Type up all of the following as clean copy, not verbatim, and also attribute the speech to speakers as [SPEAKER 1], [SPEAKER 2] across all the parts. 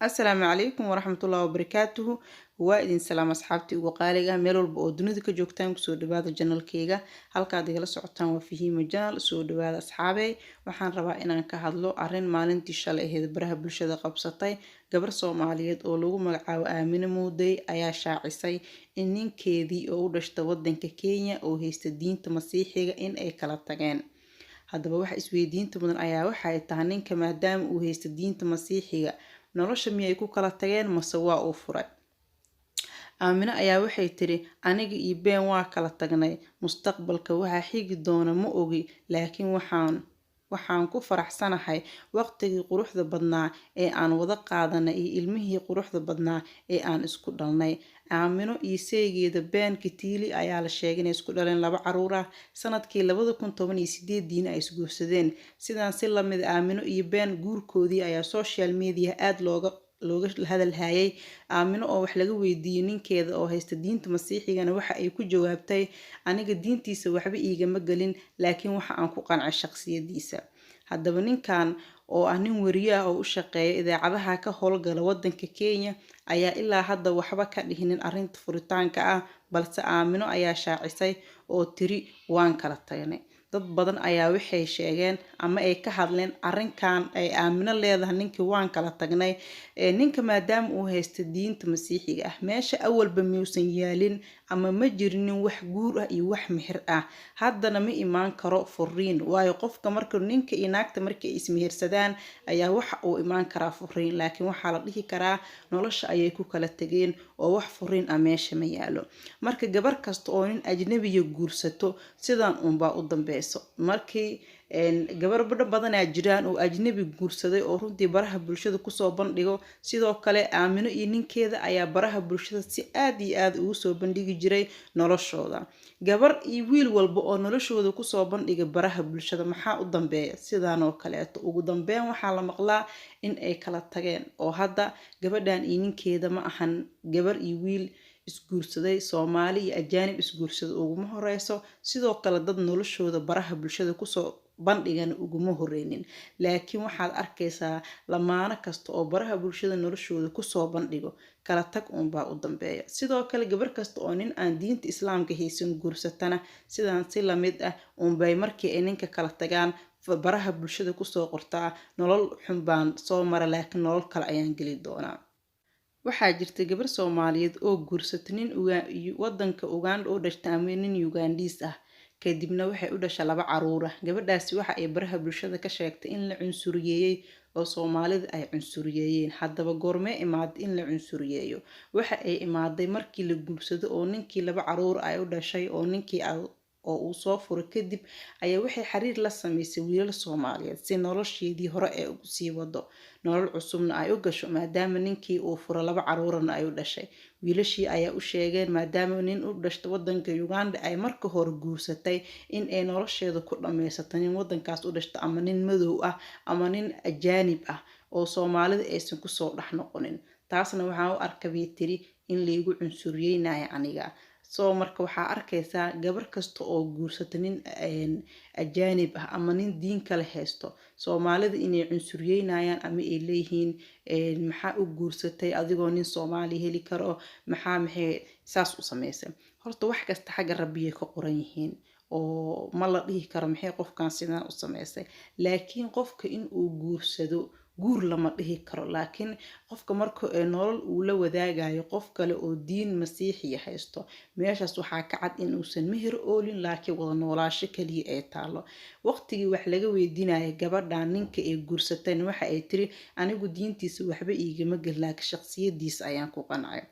[SPEAKER 1] السلام عليكم ورحمة الله وبركاته. وإذن سلام أصحابتي وقاليga meel walba oo dunida ka joogtaan kusoo dhawaada channelkayga halkaad igala socotaan waa Fihimo Channel soo dhawaada asxaabey waxaan rabaa inaan ka hadlo arrin maalintii shalay ahayd baraha bulshada qabsatay gabar Soomaaliyeed oo lagu magacaabo Aamina Muudey ayaa shaacisay in ninkeedii oo u dhashtay wadanka Kenya oo haysta diinta Masiixiga in ay kala tageen. haddaba waxa isweydiinta mudan ayaa waxay tahay ninka maadaama uu haysta diinta Masiixiga nolosha miyay ku kala tageen mase waa uu furay. Aamina ayaa waxay tiri aniga iyo been waa kala tagnay mustaqbalka waxa xigi doona ma ogi laakiin waxaan ku faraxsanahay waqtigii quruxda badnaa ee aan wada qaadanay iyo ilmihii quruxda badnaa ee aan isku dhalnay. Aamino iyo seegeeda Ben Kitili ayaa la sheegay inay isku dhaleen 2 caruur ah sanadkii 2018 ay isguursadeen. sidaan si la mid Aamino iyo Ben guurkoodii ayaa social media aad looga hadalhayay. Aamino oo wax laga weydiiyay ninkeeda oo haysta diinta Masiixigana waxa ay ku jawaabtay aniga diintiisa waxba iigama galin laakiin waxa aan ku qancay shakhsiyadiisa. haddaba ninkan oo ah nin wariye ah oo u shaqeeya idaacadaha ka howlgala wadanka Kenya ayaa ilaa hadda waxba ka dhihinin arrinta furitaanka ah balse Aamino ayaa shaacisay oo tiri waan kala tagnay. dad badan ayaa waxay sheegeen ama ay ka hadleen arrinkan ay Aamino leedahay ninkii waan kala tagnay ninka maadaama uu haysta diinta Masiixiga ah meesha awalba miyuusan yaalin ama ma jirin wax guur ah iyo wax mihir ah haddana ma imaan karo furiin waayo qofka marka ninka iyo naagta markay ismihirsadaan ayaa waxa uu imaan karaa furiin laakiin waxa la dhihi karaa nolosha ayay ku kala tageen oo wax furiin ah meesha ma yaalo. marka gabar kasta oo nin ajnabiga guursato sidaan baa u dambayso markii gabar badan ay jiraan oo ajnabi guursaday oo runtii baraha bulshada ku soo bandhigo sidoo kale Aamino iyo ninkeeda ayaa baraha bulshada si aad iyo aad ugu soo bandhigi jiray noloshooda. gabar iyo wiil walba oo noloshooda ku soo bandhiga baraha bulshada maxaa u dambeeya sidaan oo kale ugu dambeyn waxaa la maqlaa in ay kala tageen oo hadda gabadhan iyo ninkeeda ma ahan gabar iyo wiil isguursaday Soomaali iyo ajaanib isguursaday uguma horeyso sidoo kale dad noloshooda baraha bulshada ku soo bandhigan uguma horeynin laakiin waxaad arkaysaa lamaana kasta oo baraha bulshada noloshooda ku soo bandhigo kala tag baa u dambeeya. sidoo kale gabar kasta oo nin aan diinta Islaamka haysan guursatana sidaan si la mid ah bay markii ay ninka kala tagaan baraha bulshada ku soo qortaa nolol xun baan soo mara laakiin nolol kale ayaan geli doonaa. waxaa jirta gabar Soomaaliyeed oo guursatay nin wadanka Uganda oo dhashtay ama nin Ugandese ah kadibna waxay u dhashay 2 caruur ah. gabadhaasi waxa ay baraha bulshada ka sheegtay in la cunsuriyeeyay oo Soomaalida ay cunsuriyeeyeen. haddaba goormee imaaday in la cunsuriyeeyo waxa ay imaaday markii la guursado oo ninkii 2 caruur ay u dhashay oo ninkii oo uu soo furay kadib ayaa waxay xiriir la sameysay wiilal Soomaaliyeed si nolosheedii hore ay ugu sii wado nolol cusubna ay u gasho maadaama ninkii uu furo 2 caruurna ay u dhashay. wiilashii ayaa u sheegeen maadaama nin u dhashtay wadanka Uganda ay marka hore guursatay in ay nolosheeda ku dhameysatay nin wadankaas u dhashtay ama nin madow ah ama nin ajaanib ah oo Soomaalida aysan ku soo dhax noqonin. taasna waxaan u arkay tiri in liigu cunsuriyeynayo aniga soo marka waxaa arkaysaa gabar kasta oo guursata nin ajaanib ah ama nin diin kale haysto Soomaalida inay cunsuriyeynayaan ama ay leeyihiin maxaa u guursatay adigoo nin Soomaali heli karo maxay saas u sameysay. horta wax kasta xagga Rabbi ay ka qoran yihiin oo ma la dhihi karo maxay qofkan sidaan u sameysay laakiin qofka in uu guursado guur lama dhihi karo laakiin qofka marka nolol uu la wadaagayo qof kale oo diin Masiixi haysto meeshaas waxaa ka cad in uusan mihir oolin laakiin wada noolaasho kaliya ay taalo. waqtigii wax laga weydiinayay gabadhan ninka ay guursatay waxa ay tiri anigu diintiisa waxba iigama gal laakiin shakhsiyadiisa ayaan ku qancay.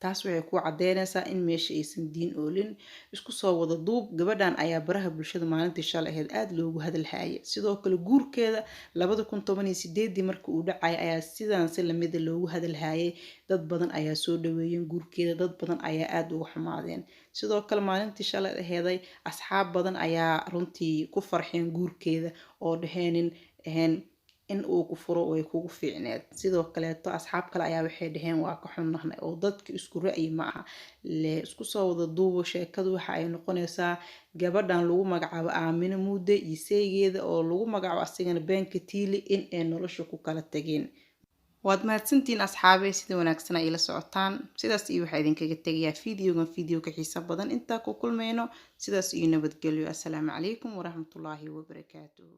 [SPEAKER 1] taas waxay ku cadeynaysaa in meesha aysan diin oolin. isku soo wada duub gabadhan ayaa baraha bulshada maalintii shalay ahayd aad loogu hadalhayay sidoo kale guurkeeda 2018 markii uu dhacay ayaa sidaan si la mid ah loogu hadalhayay dad badan ayaa soo dhaweeyeen guurkeeda dad badan ayaa aad ugu xumaadeen. sidoo kale maalintii shalay ahayd asxaab badan ayaa runtii ku farxeen guurkeeda oo dhaheen in uu ku furo way kugu fiicneed. sidoo kale asxaab kale ayaa waxay dhaheen waa ka xunnahay oo dadka isku ra'yi ma aha isku soo wada duubo sheekadu waxa ay noqonaysaa gabadhan lagu magacaabo Aamina Muudey iyo seegeeda oo lagu magacaabo asigana Ben Kitili in ay nolosha ku kala tageen. waad mahadsantiin asxaabay sida wanaagsan ay ila socotaan sidaas iyo waxaa idinkaga tegayaa video ka xiiso badan intaa ku kulmayno sidaas iyo nabadgelyo assalaamu calaykum waraxmatullaahi wabarakaatuh